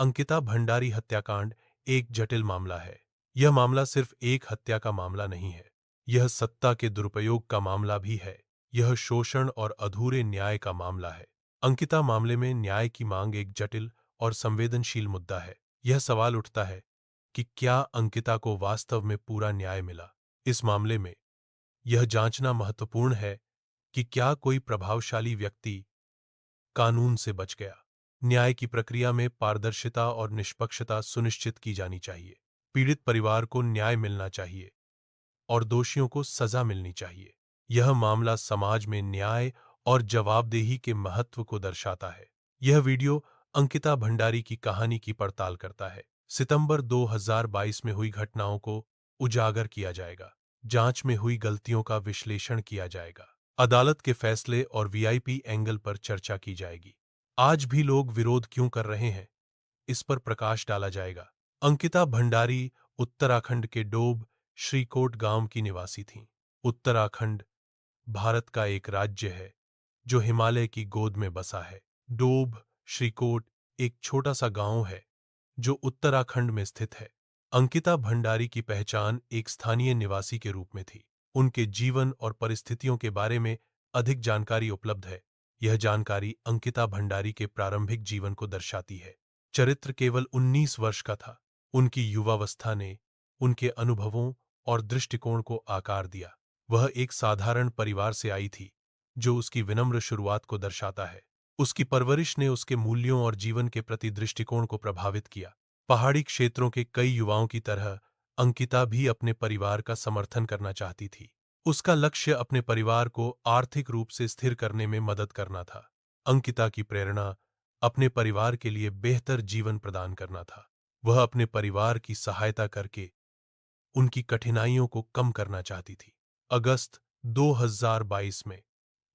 अंकिता भंडारी हत्याकांड एक जटिल मामला है। यह मामला सिर्फ एक हत्या का मामला नहीं है। यह सत्ता के दुरुपयोग का मामला भी है। यह शोषण और अधूरे न्याय का मामला है। अंकिता मामले में न्याय की मांग एक जटिल और संवेदनशील मुद्दा है। यह सवाल उठता है कि क्या अंकिता को वास्तव में पूरा न्याय मिला। इस मामले में यह जांचना महत्वपूर्ण है कि क्या कोई प्रभावशाली व्यक्ति कानून से बच गया। न्याय की प्रक्रिया में पारदर्शिता और निष्पक्षता सुनिश्चित की जानी चाहिए। पीड़ित परिवार को न्याय मिलना चाहिए और दोषियों को सजा मिलनी चाहिए। यह मामला समाज में न्याय और जवाबदेही के महत्व को दर्शाता है। यह वीडियो अंकिता भंडारी की कहानी की पड़ताल करता है। सितंबर 2022 में हुई घटनाओं को उजागर किया जाएगा। जांच में हुई गलतियों का विश्लेषण किया जाएगा। अदालत के फैसले और वीआईपी एंगल पर चर्चा की जाएगी। आज भी लोग विरोध क्यों कर रहे हैं, इस पर प्रकाश डाला जाएगा। अंकिता भंडारी उत्तराखंड के डोब श्रीकोट गांव की निवासी थीं। उत्तराखंड भारत का एक राज्य है जो हिमालय की गोद में बसा है। डोब श्रीकोट एक छोटा सा गांव है जो उत्तराखंड में स्थित है। अंकिता भंडारी की पहचान एक स्थानीय निवासी के रूप में थी। उनके जीवन और परिस्थितियों के बारे में अधिक जानकारी उपलब्ध है। यह जानकारी अंकिता भंडारी के प्रारंभिक जीवन को दर्शाती है। चरित्र केवल 19 वर्ष का था। उनकी युवावस्था ने उनके अनुभवों और दृष्टिकोण को आकार दिया। वह एक साधारण परिवार से आई थी, जो उसकी विनम्र शुरुआत को दर्शाता है। उसकी परवरिश ने उसके मूल्यों और जीवन के प्रति दृष्टिकोण को प्रभावित किया। पहाड़ी क्षेत्रों के कई युवाओं की तरह अंकिता भी अपने परिवार का समर्थन करना चाहती थी। उसका लक्ष्य अपने परिवार को आर्थिक रूप से स्थिर करने में मदद करना था। अंकिता की प्रेरणा अपने परिवार के लिए बेहतर जीवन प्रदान करना था। वह अपने परिवार की सहायता करके उनकी कठिनाइयों को कम करना चाहती थी। अगस्त 2022 में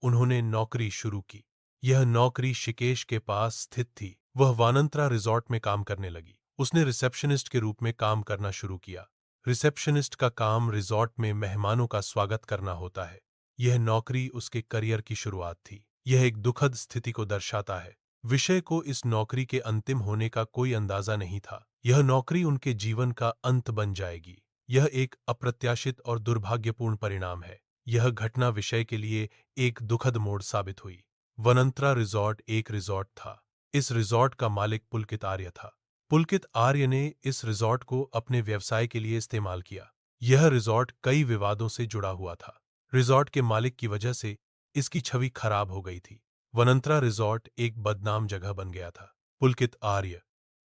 उन्होंने नौकरी शुरू की। यह नौकरी ऋषिकेश के पास स्थित थी। वह वानंत्रा रिजॉर्ट में काम करने लगी। उसने रिसेप्शनिस्ट के रूप में काम करना शुरू किया। रिसेप्शनिस्ट का काम रिजॉर्ट में मेहमानों का स्वागत करना होता है। यह नौकरी उसके करियर की शुरुआत थी। यह एक दुखद स्थिति को दर्शाता है। विषय को इस नौकरी के अंतिम होने का कोई अंदाजा नहीं था। यह नौकरी उनके जीवन का अंत बन जाएगी। यह एक अप्रत्याशित और दुर्भाग्यपूर्ण परिणाम है। यह घटना विषय के लिए एक दुखद मोड़ साबित हुई। वनंत्रा रिजॉर्ट एक रिजॉर्ट था। इस रिजॉर्ट का मालिक पुलकित आर्य था। पुलकित आर्य ने इस रिजॉर्ट को अपने व्यवसाय के लिए इस्तेमाल किया। यह रिजॉर्ट कई विवादों से जुड़ा हुआ था। रिजॉर्ट के मालिक की वजह से इसकी छवि खराब हो गई थी। वनंत्रा रिजॉर्ट एक बदनाम जगह बन गया था। पुलकित आर्य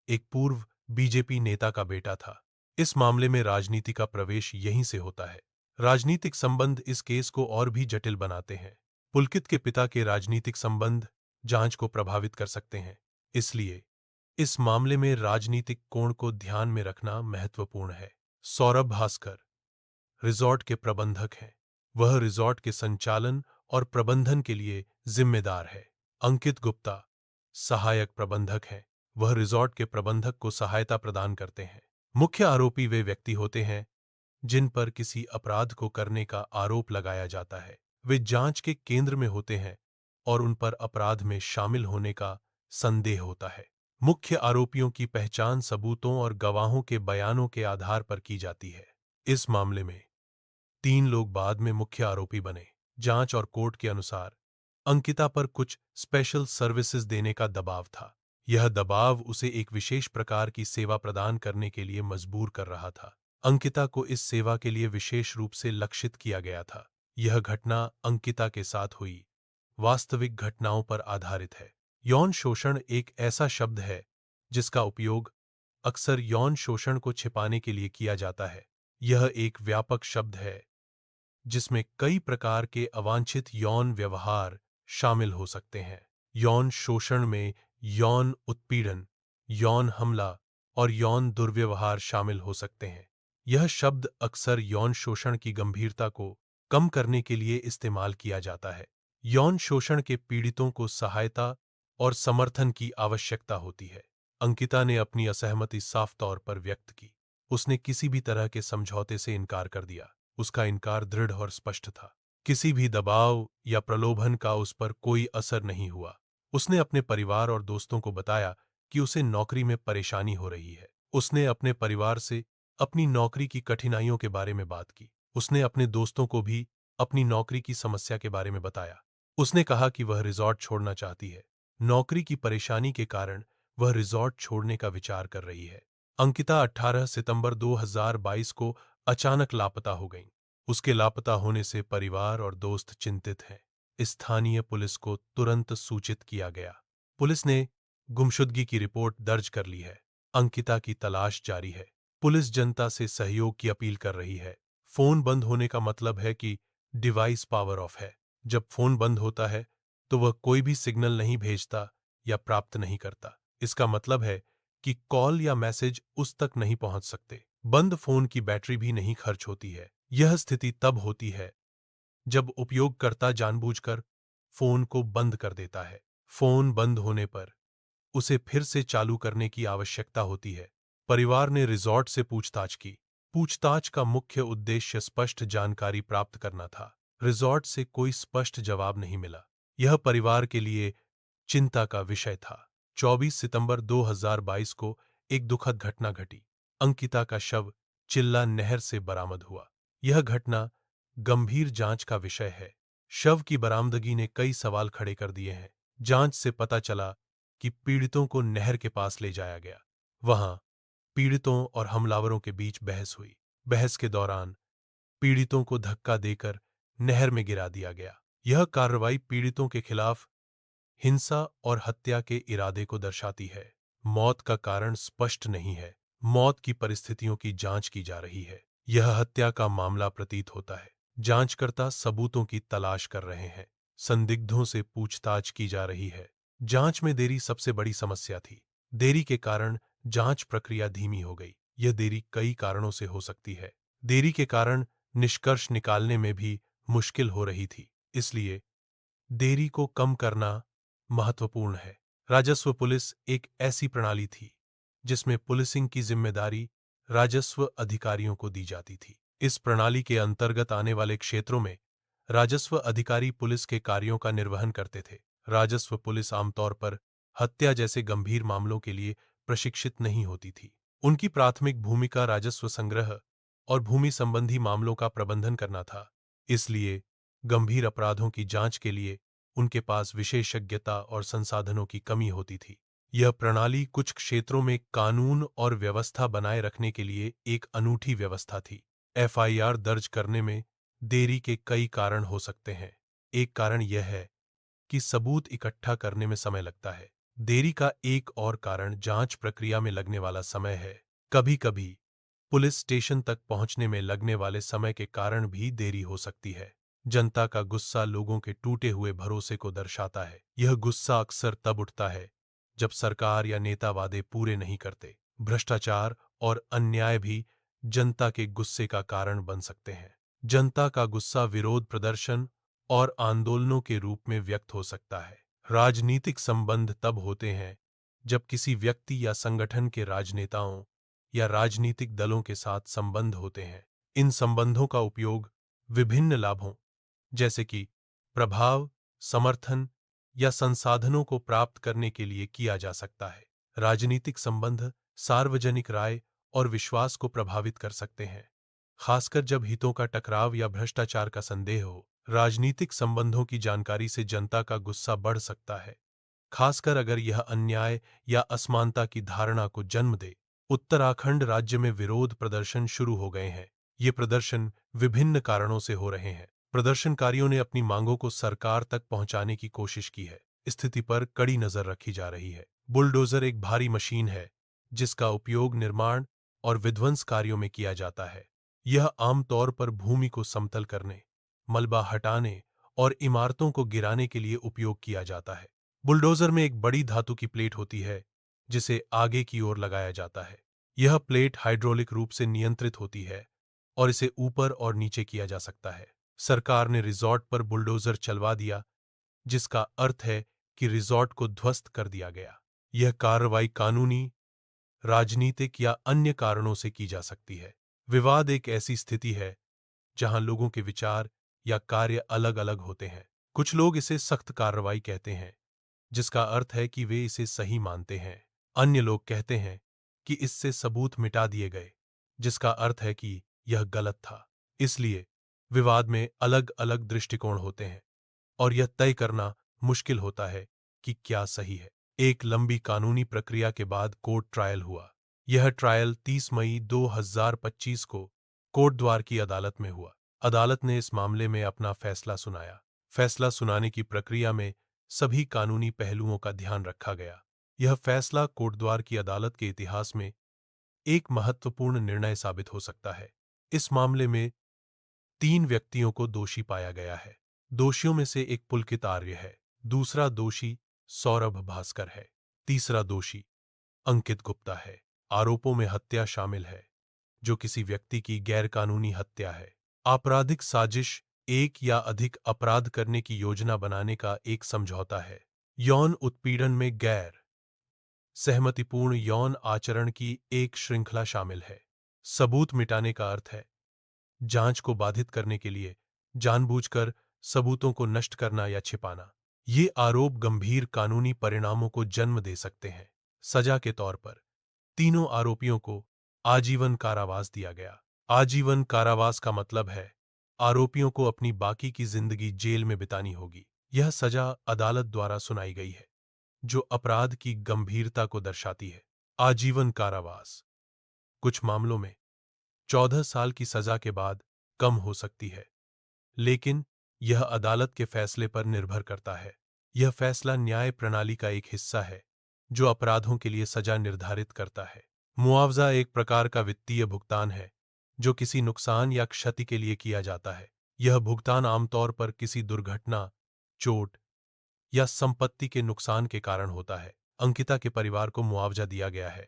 एक पूर्व बीजेपी नेता का बेटा था। इस मामले में राजनीति का प्रवेश यहीं से होता है। राजनीतिक संबंध इस केस को और भी जटिल बनाते हैं। पुलकित के पिता के राजनीतिक संबंध जांच को प्रभावित कर सकते हैं। इसलिए इस मामले में राजनीतिक कोण को ध्यान में रखना महत्वपूर्ण है। सौरभ भास्कर रिजॉर्ट के प्रबंधक हैं। वह रिजॉर्ट के संचालन और प्रबंधन के लिए जिम्मेदार है। अंकित गुप्ता सहायक प्रबंधक हैं। वह रिजॉर्ट के प्रबंधक को सहायता प्रदान करते हैं। मुख्य आरोपी वे व्यक्ति होते हैं जिन पर किसी अपराध को करने का आरोप लगाया जाता है। वे जांच के केंद्र में होते हैं और उन पर अपराध में शामिल होने का संदेह होता है। मुख्य आरोपियों की पहचान सबूतों और गवाहों के बयानों के आधार पर की जाती है। इस मामले में 3 लोग बाद में मुख्य आरोपी बने। जांच और कोर्ट के अनुसार अंकिता पर कुछ स्पेशल सर्विसेज देने का दबाव था। यह दबाव उसे एक विशेष प्रकार की सेवा प्रदान करने के लिए मजबूर कर रहा था। अंकिता को इस सेवा के लिए विशेष रूप से लक्षित किया गया था। यह घटना अंकिता के साथ हुई वास्तविक घटनाओं पर आधारित है। यौन शोषण एक ऐसा शब्द है जिसका उपयोग अक्सर यौन शोषण को छिपाने के लिए किया जाता है। यह एक व्यापक शब्द है जिसमें कई प्रकार के अवांछित यौन व्यवहार शामिल हो सकते हैं। यौन शोषण में यौन उत्पीड़न, यौन हमला और यौन दुर्व्यवहार शामिल हो सकते हैं। यह शब्द अक्सर यौन शोषण की गंभीरता को कम करने के लिए इस्तेमाल किया जाता है। यौन शोषण के पीड़ितों को सहायता और समर्थन की आवश्यकता होती है। अंकिता ने अपनी असहमति साफ तौर पर व्यक्त की। उसने किसी भी तरह के समझौते से इनकार कर दिया। उसका इनकार दृढ़ और स्पष्ट था। किसी भी दबाव या प्रलोभन का उस पर कोई असर नहीं हुआ। उसने अपने परिवार और दोस्तों को बताया कि उसे नौकरी में परेशानी हो रही है। उसने अपने परिवार से अपनी नौकरी की कठिनाइयों के बारे में बात की। उसने अपने दोस्तों को भी अपनी नौकरी की समस्या के बारे में बताया। उसने कहा कि वह रिजॉर्ट छोड़ना चाहती है। नौकरी की परेशानी के कारण वह रिजॉर्ट छोड़ने का विचार कर रही है। अंकिता 18 सितंबर 2022 को अचानक लापता हो गई। उसके लापता होने से परिवार और दोस्त चिंतित हैं। स्थानीय पुलिस को तुरंत सूचित किया गया। पुलिस ने गुमशुदगी की रिपोर्ट दर्ज कर ली है। अंकिता की तलाश जारी है। पुलिस जनता से सहयोग की अपील कर रही है। फोन बंद होने का मतलब है कि डिवाइस पावर ऑफ है। जब फोन बंद होता है तो वह कोई भी सिग्नल नहीं भेजता या प्राप्त नहीं करता। इसका मतलब है कि कॉल या मैसेज उस तक नहीं पहुंच सकते। बंद फोन की बैटरी भी नहीं खर्च होती है। यह स्थिति तब होती है जब उपयोगकर्ता जानबूझकर फोन को बंद कर देता है। फोन बंद होने पर उसे फिर से चालू करने की आवश्यकता होती है। परिवार ने रिजॉर्ट से पूछताछ की। पूछताछ का मुख्य उद्देश्य स्पष्ट जानकारी प्राप्त करना था। रिजॉर्ट से कोई स्पष्ट जवाब नहीं मिला। यह परिवार के लिए चिंता का विषय था। 24 सितंबर 2022 को एक दुखद घटना घटी। अंकिता का शव चिल्ला नहर से बरामद हुआ। यह घटना गंभीर जांच का विषय है। शव की बरामदगी ने कई सवाल खड़े कर दिए हैं। जांच से पता चला कि पीड़ितों को नहर के पास ले जाया गया। वहां पीड़ितों और हमलावरों के बीच बहस हुई। बहस के दौरान पीड़ितों को धक्का देकर नहर में गिरा दिया गया। यह कार्रवाई पीड़ितों के खिलाफ हिंसा और हत्या के इरादे को दर्शाती है। मौत का कारण स्पष्ट नहीं है। मौत की परिस्थितियों की जांच की जा रही है। यह हत्या का मामला प्रतीत होता है। जांचकर्ता सबूतों की तलाश कर रहे हैं। संदिग्धों से पूछताछ की जा रही है। जांच में देरी सबसे बड़ी समस्या थी। देरी के कारण जांच प्रक्रिया धीमी हो गई। यह देरी कई कारणों से हो सकती है। देरी के कारण निष्कर्ष निकालने में भी मुश्किल हो रही थी। इसलिए देरी को कम करना महत्वपूर्ण है। राजस्व पुलिस एक ऐसी प्रणाली थी जिसमें पुलिसिंग की जिम्मेदारी राजस्व अधिकारियों को दी जाती थी। इस प्रणाली के अंतर्गत आने वाले क्षेत्रों में राजस्व अधिकारी पुलिस के कार्यों का निर्वहन करते थे। राजस्व पुलिस आमतौर पर हत्या जैसे गंभीर मामलों के लिए प्रशिक्षित नहीं होती थी। उनकी प्राथमिक भूमिका राजस्व संग्रह और भूमि संबंधी मामलों का प्रबंधन करना था। इसलिए गंभीर अपराधों की जांच के लिए उनके पास विशेषज्ञता और संसाधनों की कमी होती थी। यह प्रणाली कुछ क्षेत्रों में कानून और व्यवस्था बनाए रखने के लिए एक अनूठी व्यवस्था थी। एफआईआर दर्ज करने में देरी के कई कारण हो सकते हैं। एक कारण यह है कि सबूत इकट्ठा करने में समय लगता है। देरी का एक और कारण जांच प्रक्रिया में लगने वाला समय है। कभी-कभी पुलिस स्टेशन तक पहुंचने में लगने वाले समय के कारण भी देरी हो सकती है। जनता का गुस्सा लोगों के टूटे हुए भरोसे को दर्शाता है। यह गुस्सा अक्सर तब उठता है जब सरकार या नेता वादे पूरे नहीं करते। भ्रष्टाचार और अन्याय भी जनता के गुस्से का कारण बन सकते हैं। जनता का गुस्सा विरोध प्रदर्शन और आंदोलनों के रूप में व्यक्त हो सकता है। राजनीतिक संबंध तब होते हैं जब किसी व्यक्ति या संगठन के राजनेताओं या राजनीतिक दलों के साथ संबंध होते हैं। इन संबंधों का उपयोग विभिन्न लाभों जैसे कि प्रभाव, समर्थन या संसाधनों को प्राप्त करने के लिए किया जा सकता है। राजनीतिक संबंध सार्वजनिक राय और विश्वास को प्रभावित कर सकते हैं, खासकर जब हितों का टकराव या भ्रष्टाचार का संदेह हो। राजनीतिक संबंधों की जानकारी से जनता का गुस्सा बढ़ सकता है, खासकर अगर यह अन्याय या असमानता की धारणा को जन्म दे। उत्तराखंड राज्य में विरोध प्रदर्शन शुरू हो गए हैं। ये प्रदर्शन विभिन्न कारणों से हो रहे हैं। प्रदर्शनकारियों ने अपनी मांगों को सरकार तक पहुंचाने की कोशिश की है। स्थिति पर कड़ी नजर रखी जा रही है। बुलडोजर एक भारी मशीन है जिसका उपयोग निर्माण और विध्वंस कार्यों में किया जाता है। यह आमतौर पर भूमि को समतल करने, मलबा हटाने और इमारतों को गिराने के लिए उपयोग किया जाता है। बुलडोजर में एक बड़ी धातु की प्लेट होती है जिसे आगे की ओर लगाया जाता है। यह प्लेट हाइड्रोलिक रूप से नियंत्रित होती है और इसे ऊपर और नीचे किया जा सकता है। सरकार ने रिजॉर्ट पर बुलडोजर चलवा दिया, जिसका अर्थ है कि रिजॉर्ट को ध्वस्त कर दिया गया। यह कार्रवाई कानूनी, राजनीतिक या अन्य कारणों से की जा सकती है। विवाद एक ऐसी स्थिति है जहां लोगों के विचार या कार्य अलग-अलग होते हैं। कुछ लोग इसे सख्त कार्रवाई कहते हैं, जिसका अर्थ है कि वे इसे सही मानते हैं। अन्य लोग कहते हैं कि इससे सबूत मिटा दिए गए, जिसका अर्थ है कि यह गलत था। इसलिए विवाद में अलग अलग दृष्टिकोण होते हैं और यह तय करना मुश्किल होता है कि क्या सही है। एक लंबी कानूनी प्रक्रिया के बाद कोर्ट ट्रायल हुआ। यह ट्रायल 30 मई 2025 को कोटद्वार की अदालत में हुआ। अदालत ने इस मामले में अपना फैसला सुनाया। फैसला सुनाने की प्रक्रिया में सभी कानूनी पहलुओं का ध्यान रखा गया। यह फैसला कोटद्वार की अदालत के इतिहास में एक महत्वपूर्ण निर्णय साबित हो सकता है। इस मामले में 3 व्यक्तियों को दोषी पाया गया है। दोषियों में से एक पुलकित आर्य है, दूसरा दोषी सौरभ भास्कर है, तीसरा दोषी अंकित गुप्ता है। आरोपों में हत्या शामिल है, जो किसी व्यक्ति की गैरकानूनी हत्या है। आपराधिक साजिश, एक या अधिक अपराध करने की योजना बनाने का एक समझौता है। यौन उत्पीड़न में गैर सहमतिपूर्ण यौन आचरण की एक श्रृंखला शामिल है। सबूत मिटाने का अर्थ है जांच को बाधित करने के लिए जानबूझकर सबूतों को नष्ट करना या छिपाना। ये आरोप गंभीर कानूनी परिणामों को जन्म दे सकते हैं। सजा के तौर पर तीनों आरोपियों को आजीवन कारावास दिया गया। आजीवन कारावास का मतलब है आरोपियों को अपनी बाकी की जिंदगी जेल में बितानी होगी। यह सजा अदालत द्वारा सुनाई गई है, जो अपराध की गंभीरता को दर्शाती है। आजीवन कारावास कुछ मामलों में 14 साल की सजा के बाद कम हो सकती है, लेकिन यह अदालत के फैसले पर निर्भर करता है। यह फैसला न्याय प्रणाली का एक हिस्सा है, जो अपराधों के लिए सजा निर्धारित करता है। मुआवजा एक प्रकार का वित्तीय भुगतान है, जो किसी नुकसान या क्षति के लिए किया जाता है। यह भुगतान आमतौर पर किसी दुर्घटना, चोट या संपत्ति के नुकसान के कारण होता है। अंकिता के परिवार को मुआवजा दिया गया है,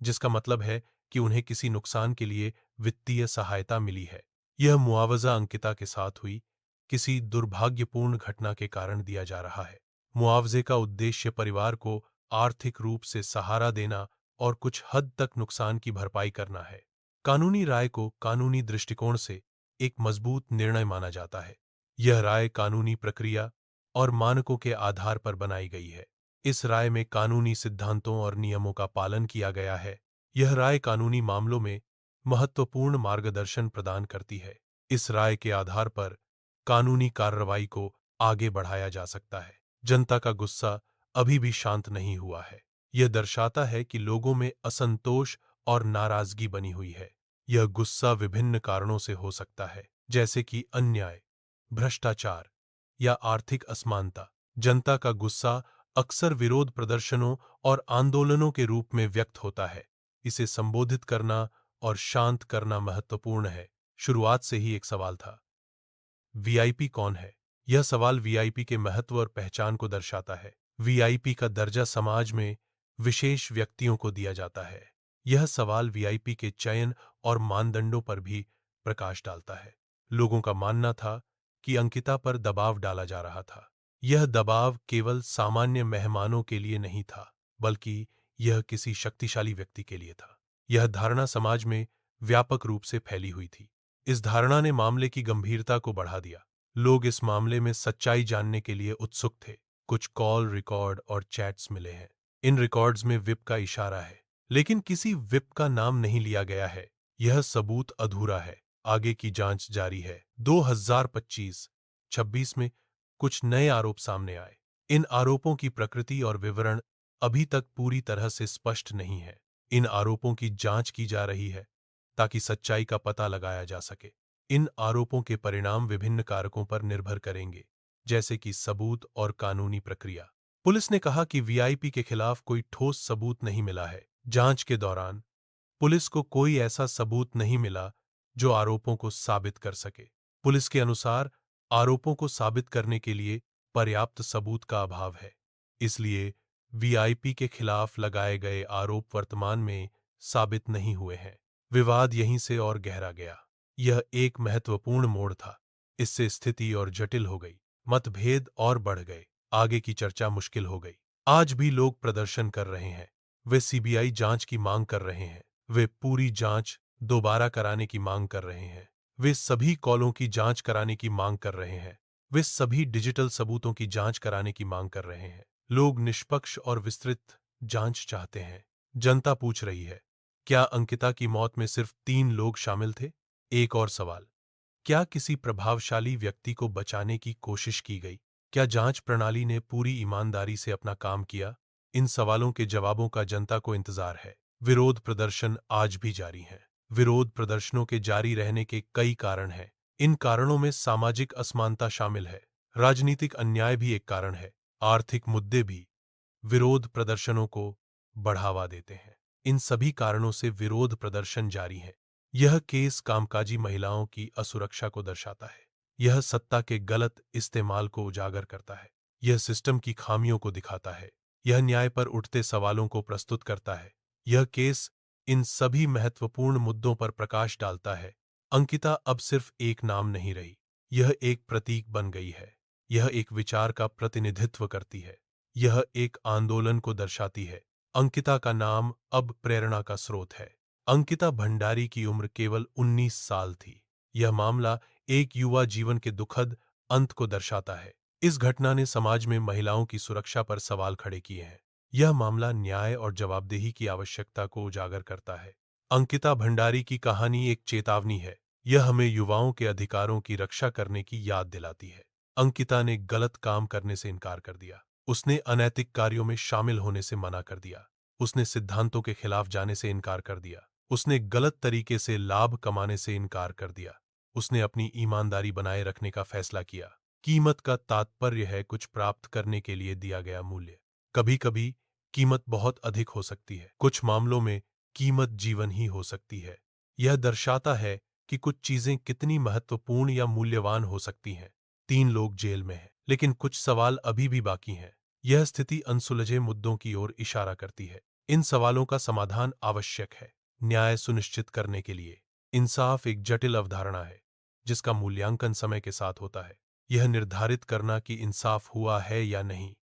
जिसका मतलब है कि उन्हें किसी नुकसान के लिए वित्तीय सहायता मिली है। यह मुआवजा अंकिता के साथ हुई किसी दुर्भाग्यपूर्ण घटना के कारण दिया जा रहा है। मुआवजे का उद्देश्य परिवार को आर्थिक रूप से सहारा देना और कुछ हद तक नुकसान की भरपाई करना है। कानूनी राय को कानूनी दृष्टिकोण से एक मजबूत निर्णय माना जाता है। यह राय कानूनी प्रक्रिया और मानकों के आधार पर बनाई गई है। इस राय में कानूनी सिद्धांतों और नियमों का पालन किया गया है। यह राय कानूनी मामलों में महत्वपूर्ण मार्गदर्शन प्रदान करती है। इस राय के आधार पर कानूनी कार्रवाई को आगे बढ़ाया जा सकता है। जनता का गुस्सा अभी भी शांत नहीं हुआ है। यह दर्शाता है कि लोगों में असंतोष और नाराजगी बनी हुई है। यह गुस्सा विभिन्न कारणों से हो सकता है, जैसे कि अन्याय, भ्रष्टाचार या आर्थिक असमानता। जनता का गुस्सा अक्सर विरोध प्रदर्शनों और आंदोलनों के रूप में व्यक्त होता है। इसे संबोधित करना और शांत करना महत्वपूर्ण है। शुरुआत से ही एक सवाल था, वीआईपी कौन है? यह सवाल वीआईपी के महत्व और पहचान को दर्शाता है। वीआईपी का दर्जा समाज में विशेष व्यक्तियों को दिया जाता है। यह सवाल वीआईपी के चयन और मानदंडों पर भी प्रकाश डालता है। लोगों का मानना था कि अंकिता पर दबाव डाला जा रहा था। यह दबाव केवल सामान्य मेहमानों के लिए नहीं था, बल्कि यह किसी शक्तिशाली व्यक्ति के लिए था। यह धारणा समाज में व्यापक रूप से फैली हुई थी। इस धारणा ने मामले की गंभीरता को बढ़ा दिया। लोग इस मामले में सच्चाई जानने के लिए उत्सुक थे। कुछ कॉल रिकॉर्ड और चैट्स मिले हैं। इन रिकॉर्ड्स में विप का इशारा है, लेकिन किसी विप का नाम नहीं लिया गया है। यह सबूत अधूरा है। आगे की जांच जारी है। 2025-26 में कुछ नए आरोप सामने आए। इन आरोपों की प्रकृति और विवरण अभी तक पूरी तरह से स्पष्ट नहीं है। इन आरोपों की जांच की जा रही है ताकि सच्चाई का पता लगाया जा सके। इन आरोपों के परिणाम विभिन्न कारकों पर निर्भर करेंगे, जैसे कि सबूत और कानूनी प्रक्रिया। पुलिस ने कहा कि वीआईपी के खिलाफ कोई ठोस सबूत नहीं मिला है। जांच के दौरान पुलिस को कोई ऐसा सबूत नहीं मिला जो आरोपों को साबित कर सके। पुलिस के अनुसार आरोपों को साबित करने के लिए पर्याप्त सबूत का अभाव है। इसलिए वीआईपी के खिलाफ लगाए गए आरोप वर्तमान में साबित नहीं हुए हैं। विवाद यहीं से और गहरा गया। यह एक महत्वपूर्ण मोड़ था। इससे स्थिति और जटिल हो गई। मतभेद और बढ़ गए। आगे की चर्चा मुश्किल हो गई। आज भी लोग प्रदर्शन कर रहे हैं। वे सीबीआई जांच की मांग कर रहे हैं। वे पूरी जांच दोबारा कराने की मांग कर रहे हैं। वे सभी कॉलों की जांच कराने की मांग कर रहे हैं। वे सभी डिजिटल सबूतों की जांच कराने की मांग कर रहे हैं। लोग निष्पक्ष और विस्तृत जांच चाहते हैं। जनता पूछ रही है, क्या अंकिता की मौत में सिर्फ 3 लोग शामिल थे? एक और सवाल, क्या किसी प्रभावशाली व्यक्ति को बचाने की कोशिश की गई? क्या जांच प्रणाली ने पूरी ईमानदारी से अपना काम किया? इन सवालों के जवाबों का जनता को इंतजार है। विरोध प्रदर्शन आज भी जारी हैं। विरोध प्रदर्शनों के जारी रहने के कई कारण हैं। इन कारणों में सामाजिक असमानता शामिल है। राजनीतिक अन्याय भी एक कारण है। आर्थिक मुद्दे भी विरोध प्रदर्शनों को बढ़ावा देते हैं। इन सभी कारणों से विरोध प्रदर्शन जारी हैं। यह केस कामकाजी महिलाओं की असुरक्षा को दर्शाता है। यह सत्ता के गलत इस्तेमाल को उजागर करता है। यह सिस्टम की खामियों को दिखाता है। यह न्याय पर उठते सवालों को प्रस्तुत करता है। यह केस इन सभी महत्वपूर्ण मुद्दों पर प्रकाश डालता है। अंकिता अब सिर्फ एक नाम नहीं रही, यह एक प्रतीक बन गई है। यह एक विचार का प्रतिनिधित्व करती है। यह एक आंदोलन को दर्शाती है। अंकिता का नाम अब प्रेरणा का स्रोत है। अंकिता भंडारी की उम्र केवल 19 साल थी। यह मामला एक युवा जीवन के दुखद अंत को दर्शाता है। इस घटना ने समाज में महिलाओं की सुरक्षा पर सवाल खड़े किए हैं। यह मामला न्याय और जवाबदेही की आवश्यकता को उजागर करता है। अंकिता भंडारी की कहानी एक चेतावनी है। यह हमें युवाओं के अधिकारों की रक्षा करने की याद दिलाती है। अंकिता ने गलत काम करने से इनकार कर दिया। उसने अनैतिक कार्यों में शामिल होने से मना कर दिया। उसने सिद्धांतों के खिलाफ जाने से इनकार कर दिया। उसने गलत तरीके से लाभ कमाने से इनकार कर दिया। उसने अपनी ईमानदारी बनाए रखने का फैसला किया। कीमत का तात्पर्य है कुछ प्राप्त करने के लिए दिया गया मूल्य। कभी-कभी कीमत बहुत अधिक हो सकती है। कुछ मामलों में कीमत जीवन ही हो सकती है। यह दर्शाता है कि कुछ चीजें कितनी महत्वपूर्ण या मूल्यवान हो सकती हैं। 3 लोग जेल में हैं, लेकिन कुछ सवाल अभी भी बाकी हैं। यह स्थिति अनसुलझे मुद्दों की ओर इशारा करती है। इन सवालों का समाधान आवश्यक है। न्याय सुनिश्चित करने के लिए इंसाफ एक जटिल अवधारणा है, जिसका मूल्यांकन समय के साथ होता है। यह निर्धारित करना कि इंसाफ हुआ है या नहीं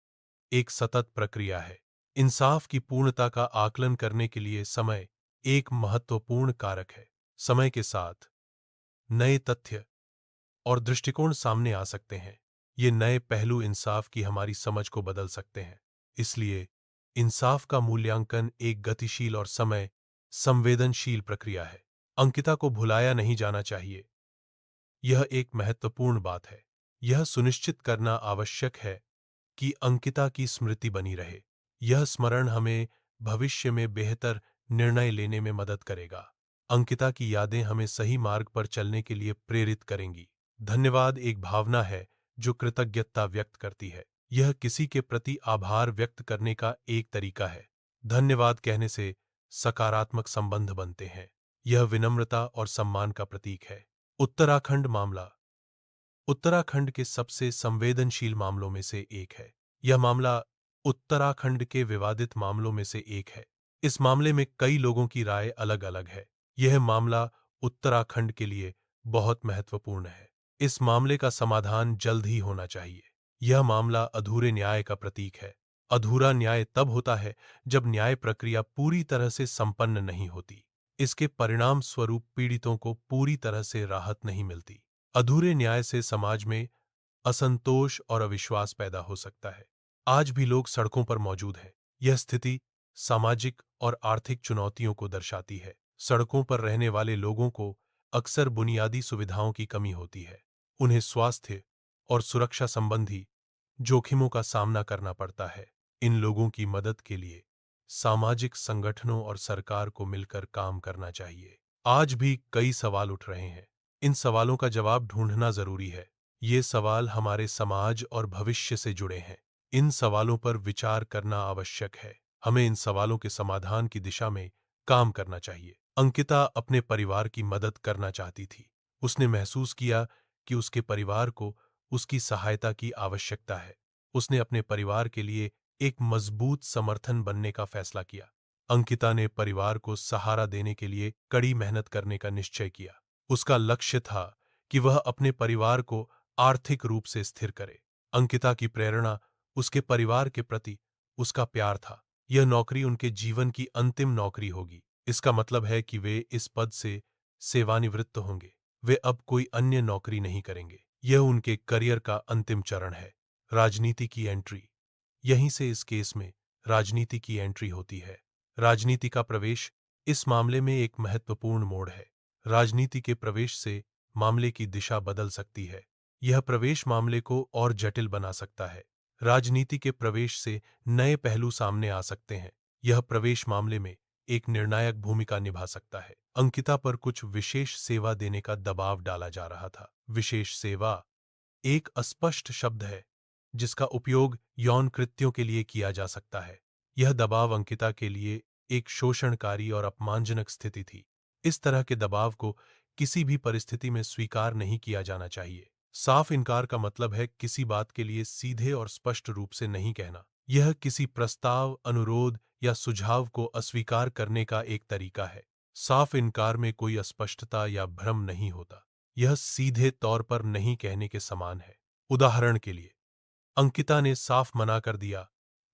एक सतत प्रक्रिया है। इंसाफ की पूर्णता का आकलन करने के लिए समय एक महत्वपूर्ण कारक है। समय के साथ नए तथ्य और दृष्टिकोण सामने आ सकते हैं। ये नए पहलू इंसाफ की हमारी समझ को बदल सकते हैं। इसलिए इंसाफ का मूल्यांकन एक गतिशील और समय संवेदनशील प्रक्रिया है। अंकिता को भुलाया नहीं जाना चाहिए। यह एक महत्वपूर्ण बात है। यह सुनिश्चित करना आवश्यक है कि अंकिता की स्मृति बनी रहे। यह स्मरण हमें भविष्य में बेहतर निर्णय लेने में मदद करेगा। अंकिता की यादें हमें सही मार्ग पर चलने के लिए प्रेरित करेंगी। धन्यवाद एक भावना है जो कृतज्ञता व्यक्त करती है। यह किसी के प्रति आभार व्यक्त करने का एक तरीका है। धन्यवाद कहने से सकारात्मक संबंध बनते हैं। यह विनम्रता और सम्मान का प्रतीक है। उत्तराखंड मामला उत्तराखंड के सबसे संवेदनशील मामलों में से एक है। यह मामला उत्तराखंड के विवादित मामलों में से एक है। इस मामले में कई लोगों की राय अलग-अलग है। यह मामला उत्तराखंड के लिए बहुत महत्वपूर्ण है। इस मामले का समाधान जल्द ही होना चाहिए। यह मामला अधूरे न्याय का प्रतीक है। अधूरा न्याय तब होता है जब न्याय प्रक्रिया पूरी तरह से संपन्न नहीं होती। इसके परिणाम स्वरूप पीड़ितों को पूरी तरह से राहत नहीं मिलती। अधूरे न्याय से समाज में असंतोष और अविश्वास पैदा हो सकता है। आज भी लोग सड़कों पर मौजूद हैं। यह स्थिति सामाजिक और आर्थिक चुनौतियों को दर्शाती है। सड़कों पर रहने वाले लोगों को अक्सर बुनियादी सुविधाओं की कमी होती है। उन्हें स्वास्थ्य और सुरक्षा संबंधी जोखिमों का सामना करना पड़ता है। इन लोगों की मदद के लिए सामाजिक संगठनों और सरकार को मिलकर काम करना चाहिए। आज भी कई सवाल उठ रहे हैं। इन सवालों का जवाब ढूंढना जरूरी है। ये सवाल हमारे समाज और भविष्य से जुड़े हैं। इन सवालों पर विचार करना आवश्यक है। हमें इन सवालों के समाधान की दिशा में काम करना चाहिए। अंकिता अपने परिवार की मदद करना चाहती थी। उसने महसूस किया कि उसके परिवार को उसकी सहायता की आवश्यकता है। उसने अपने परिवार के लिए एक मजबूत समर्थन बनने का फैसला किया। अंकिता ने परिवार को सहारा देने के लिए कड़ी मेहनत करने का निश्चय किया। उसका लक्ष्य था कि वह अपने परिवार को आर्थिक रूप से स्थिर करे। अंकिता की प्रेरणा उसके परिवार के प्रति उसका प्यार था। यह नौकरी उनके जीवन की अंतिम नौकरी होगी। इसका मतलब है कि वे इस पद से सेवानिवृत्त होंगे। वे अब कोई अन्य नौकरी नहीं करेंगे। यह उनके करियर का अंतिम चरण है। राजनीति की एंट्री यहीं से इस केस में राजनीति की एंट्री होती है। राजनीति का प्रवेश इस मामले में एक महत्वपूर्ण मोड़ है। राजनीति के प्रवेश से मामले की दिशा बदल सकती है। यह प्रवेश मामले को और जटिल बना सकता है। राजनीति के प्रवेश से नए पहलू सामने आ सकते हैं। यह प्रवेश मामले में एक निर्णायक भूमिका निभा सकता है। अंकिता पर कुछ विशेष सेवा देने का दबाव डाला जा रहा था। विशेष सेवा एक अस्पष्ट शब्द है जिसका उपयोग यौन कृत्यों के लिए किया जा सकता है। यह दबाव अंकिता के लिए एक शोषणकारी और अपमानजनक स्थिति थी। इस तरह के दबाव को किसी भी परिस्थिति में स्वीकार नहीं किया जाना चाहिए। साफ इनकार का मतलब है किसी बात के लिए सीधे और स्पष्ट रूप से नहीं कहना। यह किसी प्रस्ताव, अनुरोध या सुझाव को अस्वीकार करने का एक तरीका है। साफ इनकार में कोई अस्पष्टता या भ्रम नहीं होता। यह सीधे तौर पर नहीं कहने के समान है। उदाहरण के लिए, अंकिता ने साफ मना कर दिया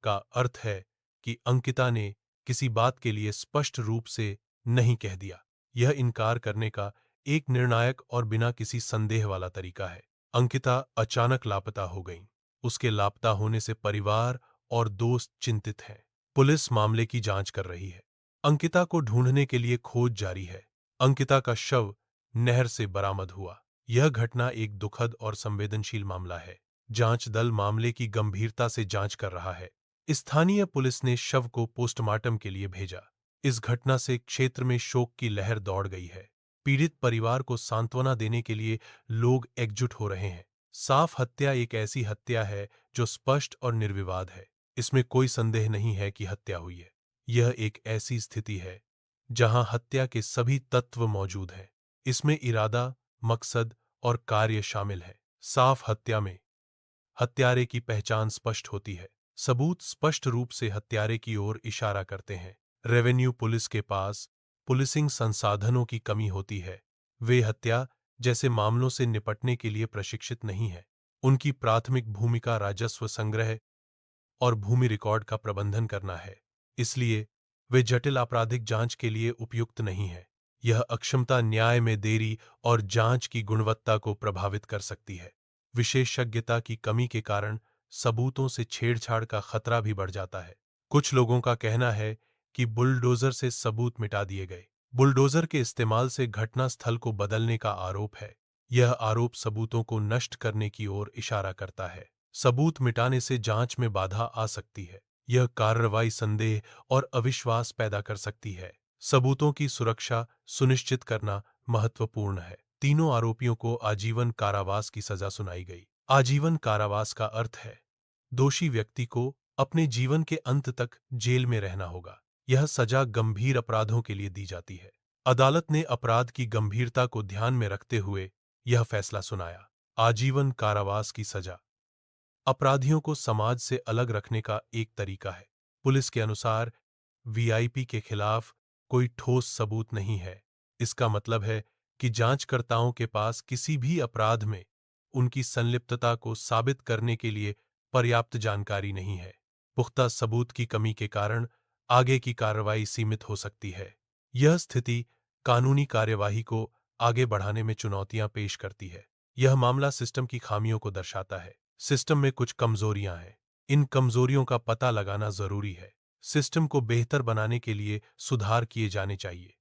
का अर्थ है कि अंकिता ने किसी बात के लिए स्पष्ट रूप से नहीं कह दिया। यह इनकार करने का एक निर्णायक और बिना किसी संदेह वाला तरीका है। अंकिता अचानक लापता हो गई। उसके लापता होने से परिवार और दोस्त चिंतित हैं। पुलिस मामले की जांच कर रही है। अंकिता को ढूंढने के लिए खोज जारी है। अंकिता का शव नहर से बरामद हुआ। यह घटना एक दुखद और संवेदनशील मामला है। जांच दल मामले की गंभीरता से जांच कर रहा है। स्थानीय पुलिस ने शव को पोस्टमार्टम के लिए भेजा। इस घटना से क्षेत्र में शोक की लहर दौड़ गई है। पीड़ित परिवार को सांत्वना देने के लिए लोग एकजुट हो रहे हैं। साफ हत्या एक ऐसी हत्या है जो स्पष्ट और निर्विवाद है। इसमें कोई संदेह नहीं है कि हत्या हुई है। यह एक ऐसी स्थिति है जहां हत्या के सभी तत्व मौजूद हैं। इसमें इरादा, मकसद और कार्य शामिल है। साफ हत्या में हत्यारे की पहचान स्पष्ट होती है। सबूत स्पष्ट रूप से हत्यारे की ओर इशारा करते हैं। रेवेन्यू पुलिस के पास पुलिसिंग संसाधनों की कमी होती है। वे हत्या जैसे मामलों से निपटने के लिए प्रशिक्षित नहीं है। उनकी प्राथमिक भूमिका राजस्व संग्रह और भूमि रिकॉर्ड का प्रबंधन करना है। इसलिए वे जटिल आपराधिक जांच के लिए उपयुक्त नहीं है। यह अक्षमता न्याय में देरी और जांच की गुणवत्ता को प्रभावित कर सकती है। विशेषज्ञता की कमी के कारण सबूतों से छेड़छाड़ का खतरा भी बढ़ जाता है। कुछ लोगों का कहना है कि बुलडोजर से सबूत मिटा दिए गए। बुलडोजर के इस्तेमाल से घटनास्थल को बदलने का आरोप है। यह आरोप सबूतों को नष्ट करने की ओर इशारा करता है। सबूत मिटाने से जांच में बाधा आ सकती है। यह कार्रवाई संदेह और अविश्वास पैदा कर सकती है। सबूतों की सुरक्षा सुनिश्चित करना महत्वपूर्ण है। तीनों आरोपियों को आजीवन कारावास की सजा सुनाई गई। आजीवन कारावास का अर्थ है दोषी व्यक्ति को अपने जीवन के अंत तक जेल में रहना होगा। यह सजा गंभीर अपराधों के लिए दी जाती है। अदालत ने अपराध की गंभीरता को ध्यान में रखते हुए यह फैसला सुनाया। आजीवन कारावास की सजा अपराधियों को समाज से अलग रखने का एक तरीका है। पुलिस के अनुसार वीआईपी के खिलाफ कोई ठोस सबूत नहीं है। इसका मतलब है कि जांचकर्ताओं के पास किसी भी अपराध में उनकी संलिप्तता को साबित करने के लिए पर्याप्त जानकारी नहीं है। पुख्ता सबूत की कमी के कारण आगे की कार्रवाई सीमित हो सकती है। यह स्थिति कानूनी कार्यवाही को आगे बढ़ाने में चुनौतियां पेश करती है। यह मामला सिस्टम की खामियों को दर्शाता है। सिस्टम में कुछ कमजोरियां हैं। इन कमजोरियों का पता लगाना जरूरी है। सिस्टम को बेहतर बनाने के लिए सुधार किए जाने चाहिए।